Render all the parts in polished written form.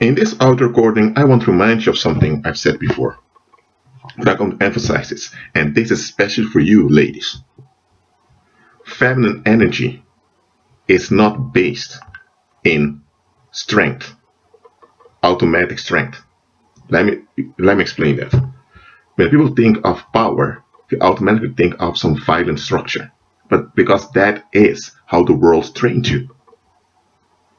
In this audio recording, I want to remind you of something I've said before, but I'm going to emphasize this, and this is especially for you, ladies. Feminine energy is not based in strength, automatic strength. Let me explain that. When people think of power, they automatically think of some violent structure, but because that is how the world trained you.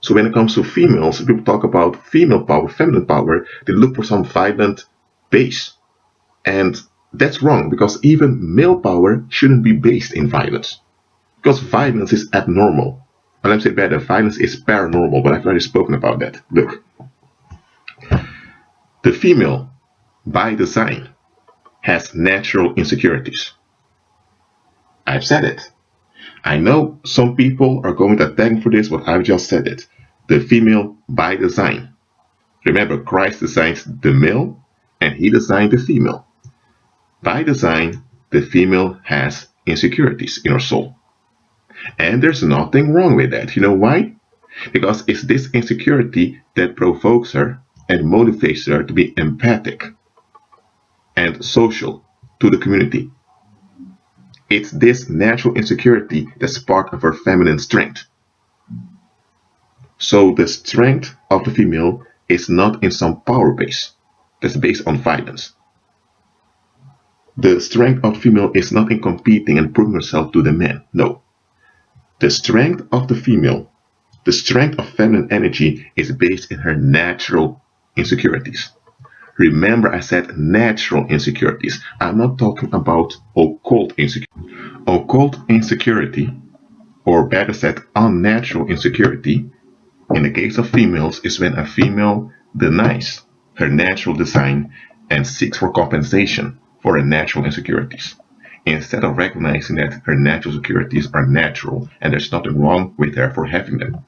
So when it comes to females, people talk about female power, feminine power, they look for some violent base. And that's wrong, because even male power shouldn't be based in violence. Because violence is abnormal. Or let me say better, violence is paranormal, but I've already spoken about that. Look, the female, by design, has natural insecurities. I've said it. I know some people are going to attack me for this, but I've just said it. The female, by design. Remember, Christ designs the male, and he designed the female. By design, the female has insecurities in her soul. And there's nothing wrong with that. You know why? Because it's this insecurity that provokes her and motivates her to be empathic and social to the community. It's this natural insecurity that's part of her feminine strength. So the strength of the female is not in some power base that's based on violence. The strength of the female is not in competing and proving herself to the man. No. The strength of the female, the strength of feminine energy is based in her natural insecurities. Remember, I said natural insecurities. I'm not talking about occult insecurity. Occult insecurity, or better said, unnatural insecurity, in the case of females, is when a female denies her natural design and seeks for compensation for her natural insecurities, instead of recognizing that her natural insecurities are natural and there's nothing wrong with her for having them.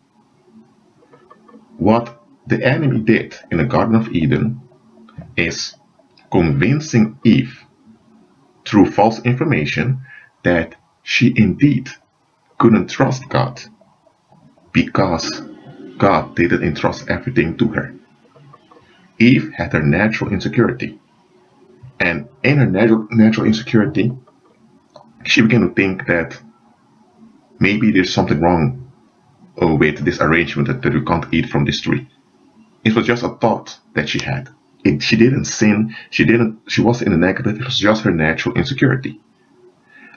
What the enemy did in the Garden of Eden is convincing Eve through false information that she indeed couldn't trust God because God didn't entrust everything to her. Eve had her natural insecurity, and in her natural insecurity, she began to think that maybe there's something wrong with this arrangement that we can't eat from this tree. It was just a thought that she had. She didn't sin, she wasn't in the negative, it was just her natural insecurity.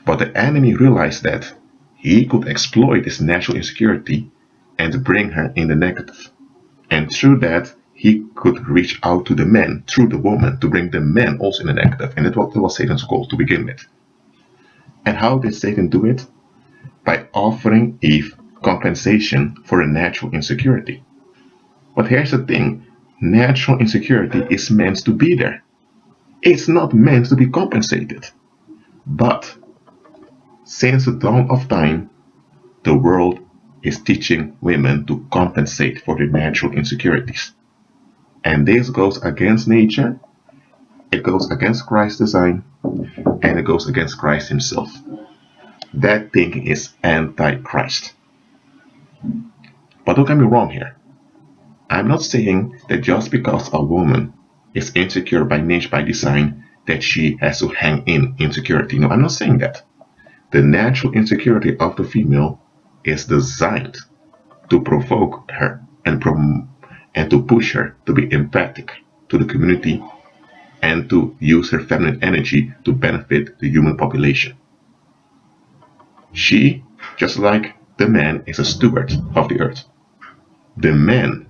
But the enemy realized that he could exploit this natural insecurity and bring her in the negative. And through that, he could reach out to the men through the woman to bring the men also in the negative. And that was Satan's goal to begin with. And how did Satan do it? By offering Eve compensation for a natural insecurity. But here's the thing, natural insecurity is meant to be there. It's not meant to be compensated. But since the dawn of time, the world is teaching women to compensate for their natural insecurities. And this goes against nature, it goes against Christ's design, and it goes against Christ himself. That thinking is anti-Christ. But don't get me wrong here. I'm not saying that just because a woman is insecure by nature, by design, that she has to hang in insecurity. No, I'm not saying that. The natural insecurity of the female is designed to provoke her and to push her to be empathic to the community and to use her feminine energy to benefit the human population. She, just like the man, is a steward of the earth. The man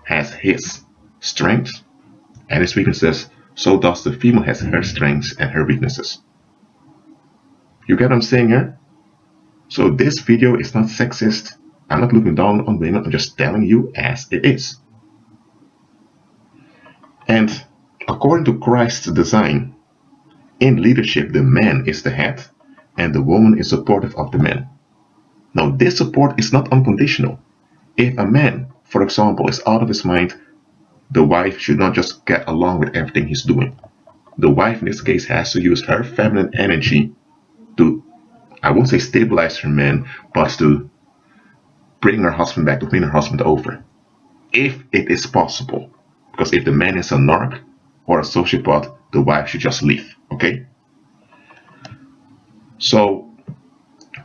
has his strengths and his weaknesses, so does the female has her strengths and her weaknesses. You get what I'm saying here? So this video is not sexist. I'm not looking down on women, I'm just telling you as it is. And according to Christ's design, in leadership the man is the head and the woman is supportive of the man. Now this support is not unconditional. If a man, for example, is out of his mind, the wife should not just get along with everything he's doing. The wife in this case has to use her feminine energy to, I won't say stabilize her man, but to bring her husband back, to win her husband over. If it is possible. Because if the man is a narc or a sociopath, the wife should just leave, okay? So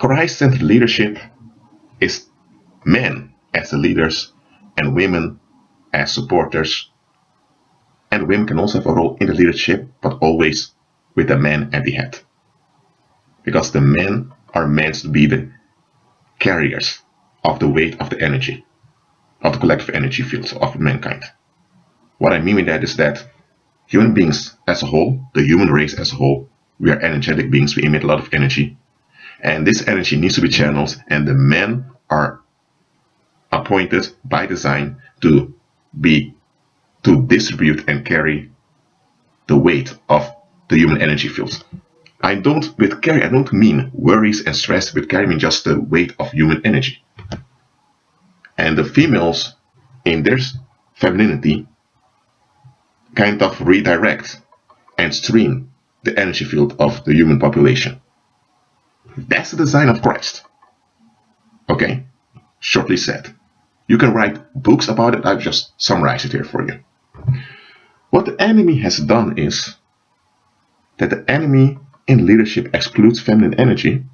Christ-centered leadership is men as the leaders and women as supporters. And women can also have a role in the leadership, but always with the man at the head. Because the men are meant to be the carriers of the weight of the energy, of the collective energy field of mankind. What I mean by that is that human beings as a whole, the human race as a whole, we are energetic beings, we emit a lot of energy. And this energy needs to be channeled, and the men are appointed by design to distribute and carry the weight of the human energy field. With carry, I don't mean worries and stress. With carry, I mean just the weight of human energy. And the females, in their femininity, kind of redirect and stream the energy field of the human population. That's the design of Christ. Okay? Shortly said. You can write books about it. I've just summarized it here for you. What the enemy has done is that the enemy in leadership excludes feminine energy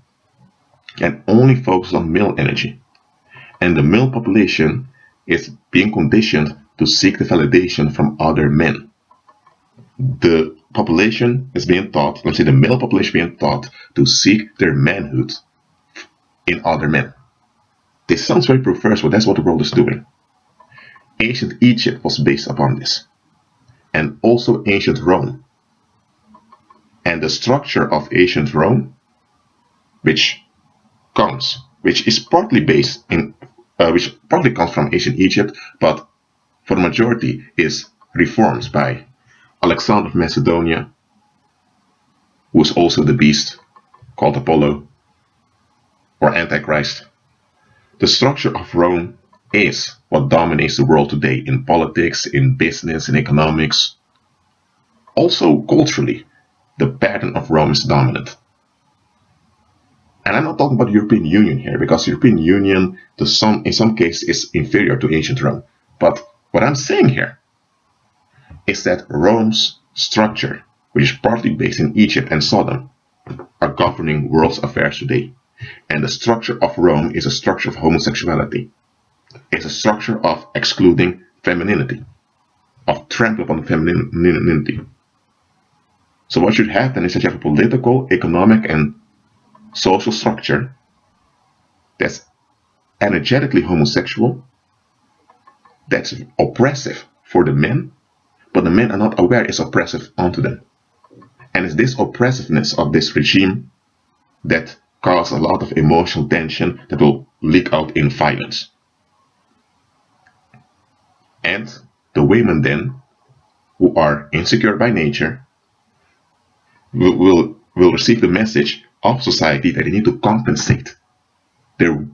and only focuses on male energy. And the male population is being conditioned to seek the validation from other men. The population is being taught, let's say the male population being taught to seek their manhood in other men. This sounds very perverse, but that's what the world is doing. Ancient Egypt was based upon this, and also ancient Rome. And the structure of ancient Rome, which is partly based in, which partly comes from ancient Egypt, but for the majority is reforms by Alexander of Macedonia, who is also the beast called Apollo or Antichrist. The structure of Rome is what dominates the world today in politics, in business, in economics. Also culturally, the pattern of Rome is dominant. And I'm not talking about the European Union here, because the European Union in some cases is inferior to ancient Rome. But what I'm saying here is that Rome's structure, which is partly based in Egypt and Sodom, are governing world's affairs today. And the structure of Rome is a structure of homosexuality. It's a structure of excluding femininity, of trampling upon femininity. So what should happen is that you have a political, economic, and social structure that's energetically homosexual, that's oppressive for the men, but the men are not aware it's oppressive onto them. And it's this oppressiveness of this regime that causes a lot of emotional tension that will leak out in violence. And the women then, who are insecure by nature, will receive the message of society that they need to compensate their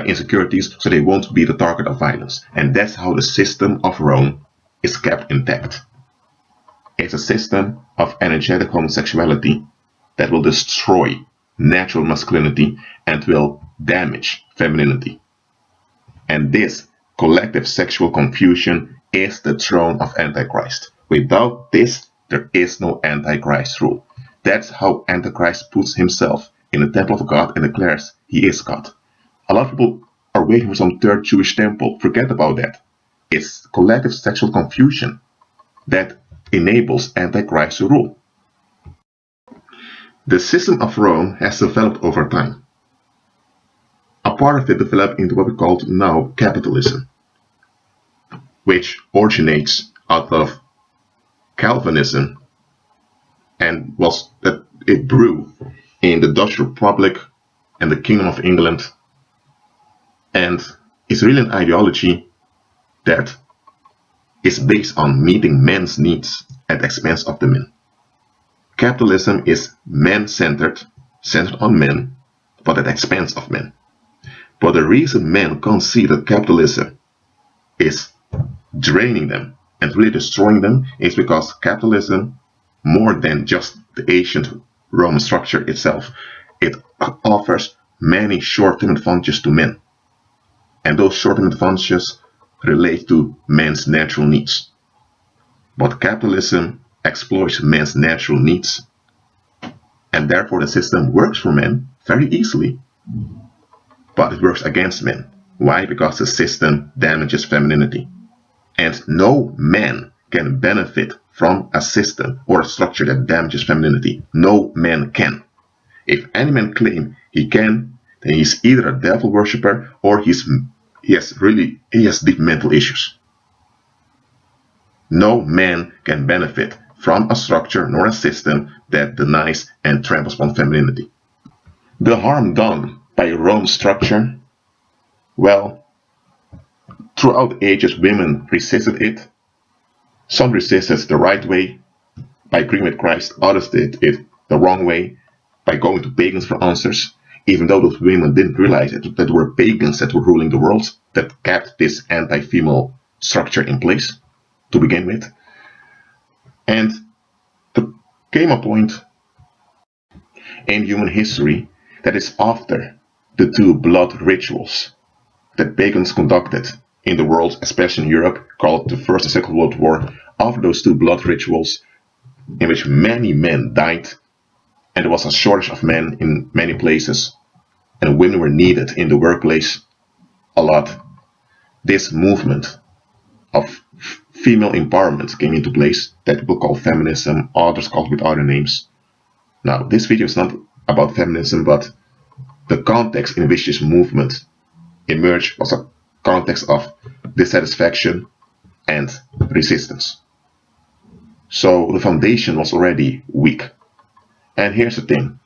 insecurities so they won't be the target of violence. And that's how the system of Rome is kept intact. It's a system of energetic homosexuality that will destroy natural masculinity and will damage femininity. And this collective sexual confusion is the throne of Antichrist. Without this, there is no Antichrist rule. That's how Antichrist puts himself in the temple of God and declares he is God. A lot of people are waiting for some third Jewish temple. Forget about that. It's collective sexual confusion that enables Antichrist to rule. The system of Rome has developed over time. A part of it developed into what we call now capitalism, which originates out of Calvinism and it grew in the Dutch Republic and the Kingdom of England, and it's really an ideology that is based on meeting men's needs at the expense of the men. Capitalism is man-centered, centered on men, but at the expense of men. But the reason men can't see that capitalism is draining them and really destroying them is because capitalism, more than just the ancient Roman structure itself, it offers many short-term advantages to men. And those short-term advantages relate to men's natural needs. But capitalism exploits men's natural needs, and therefore the system works for men very easily, but it works against men. Why? Because the system damages femininity. And no man can benefit from a system or a structure that damages femininity. No man can. If any man claim he can, then he's either a devil worshipper or he has deep mental issues. No man can benefit from a structure nor a system that denies and tramples upon femininity. The harm done by Rome's structure, well, throughout the ages women resisted it. Some resisted the right way by agreeing with Christ, others did it the wrong way by going to pagans for answers, even though those women didn't realize that there were pagans that were ruling the world that kept this anti-female structure in place to begin with. And there came a point in human history that is after the two blood rituals that pagans conducted in the world, especially in Europe, called the First and Second World War. After those two blood rituals, in which many men died, and there was a shortage of men in many places, and women were needed in the workplace a lot, this movement of female empowerment came into place that people call feminism, others call it with other names. Now, this video is not about feminism, but the context in which this movement emerged was a context of dissatisfaction and resistance. So the foundation was already weak. And here's the thing.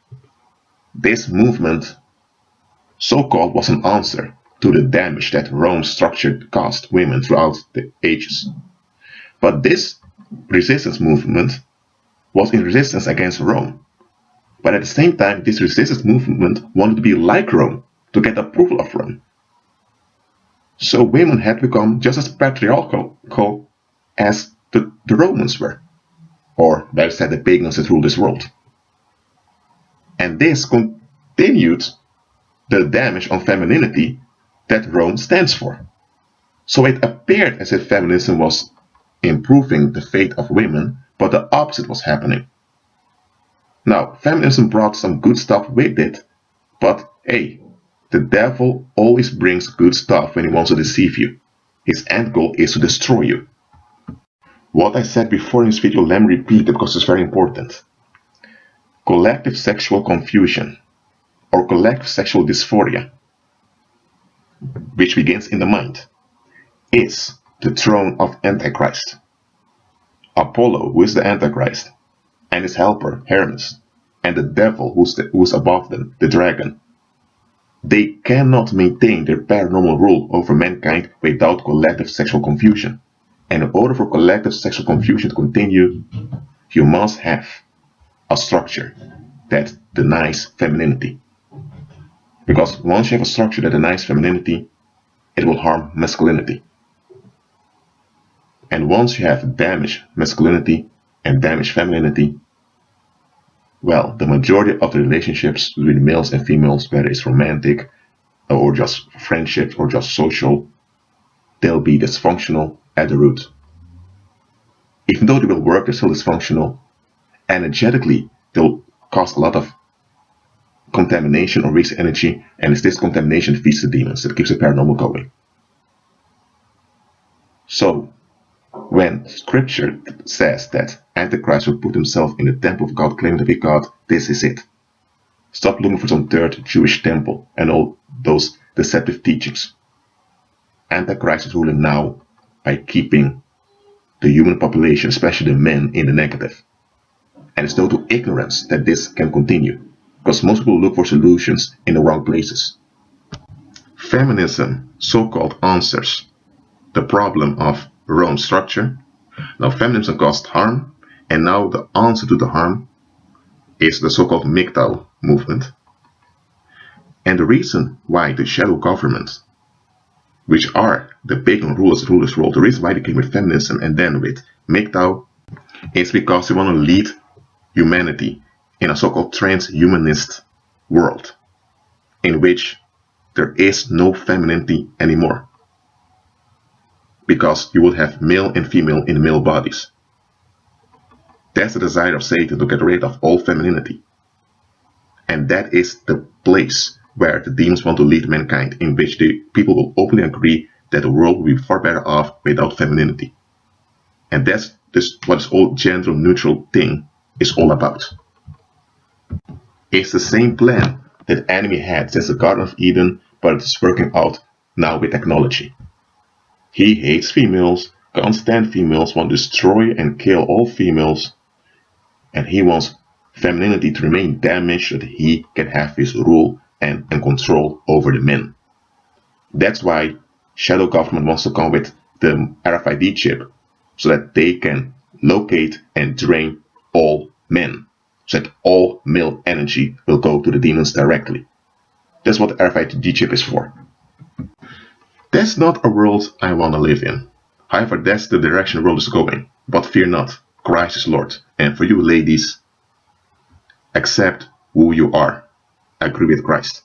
This movement, so-called, was an answer to the damage that Rome's structure caused women throughout the ages. But this resistance movement was in resistance against Rome. But at the same time, this resistance movement wanted to be like Rome, to get approval of Rome. So women had become just as patriarchal as the Romans were, or better said, the pagans that ruled this world. And this continued the damage on femininity that Rome stands for. So it appeared as if feminism was improving the fate of women, but the opposite was happening. Now, feminism brought some good stuff with it, but hey, the devil always brings good stuff when he wants to deceive you. His end goal is to destroy you. What I said before in this video, let me repeat it because it's very important. Collective sexual confusion, or collective sexual dysphoria, which begins in the mind, is the throne of Antichrist. Apollo, who is the Antichrist, and his helper, Hermes, and the devil who's above them, the dragon, they cannot maintain their paranormal rule over mankind without collective sexual confusion. And in order for collective sexual confusion to continue, you must have a structure that denies femininity. Because once you have a structure that denies femininity, it will harm masculinity. And once you have damaged masculinity and damaged femininity, well, the majority of the relationships between males and females, whether it's romantic or just friendships or just social, they'll be dysfunctional at the root. Even though they will work, they're still dysfunctional. Energetically, they'll cause a lot of contamination or waste energy, and it's this contamination feeds the demons that keeps the paranormal going. So, when scripture says that Antichrist will put himself in the temple of God, claiming to be God, this is it. Stop looking for some third Jewish temple and all those deceptive teachings. Antichrist is ruling now by keeping the human population, especially the men, in the negative. And it's total ignorance that this can continue, because most people look for solutions in the wrong places. Feminism, so-called, answers the problem of Rome's structure. Now, feminism caused harm, and now the answer to the harm is the so-called MGTOW movement. And the reason why the shadow governments, which are the pagan rulers that rule this world, the reason why they came with feminism and then with MGTOW is because they want to lead humanity in a so-called transhumanist world in which there is no femininity anymore, because you will have male and female in male bodies. That's the desire of Satan, to get rid of all femininity. And that is the place where the demons want to lead mankind, in which the people will openly agree that the world will be far better off without femininity. And that's what this whole gender neutral thing is all about. It's the same plan that the enemy had since the Garden of Eden, but it's working out now with technology. He hates females, can't stand females, wants to destroy and kill all females, and he wants femininity to remain damaged so that he can have his rule and control over the men. That's why shadow government wants to come with the RFID chip, so that they can locate and drain all men, so that all male energy will go to the demons directly. That's what the RFID chip is for. That's not a world I want to live in. However, that's the direction the world is going. But fear not, Christ is Lord. And for you ladies, accept who you are. Agree with Christ.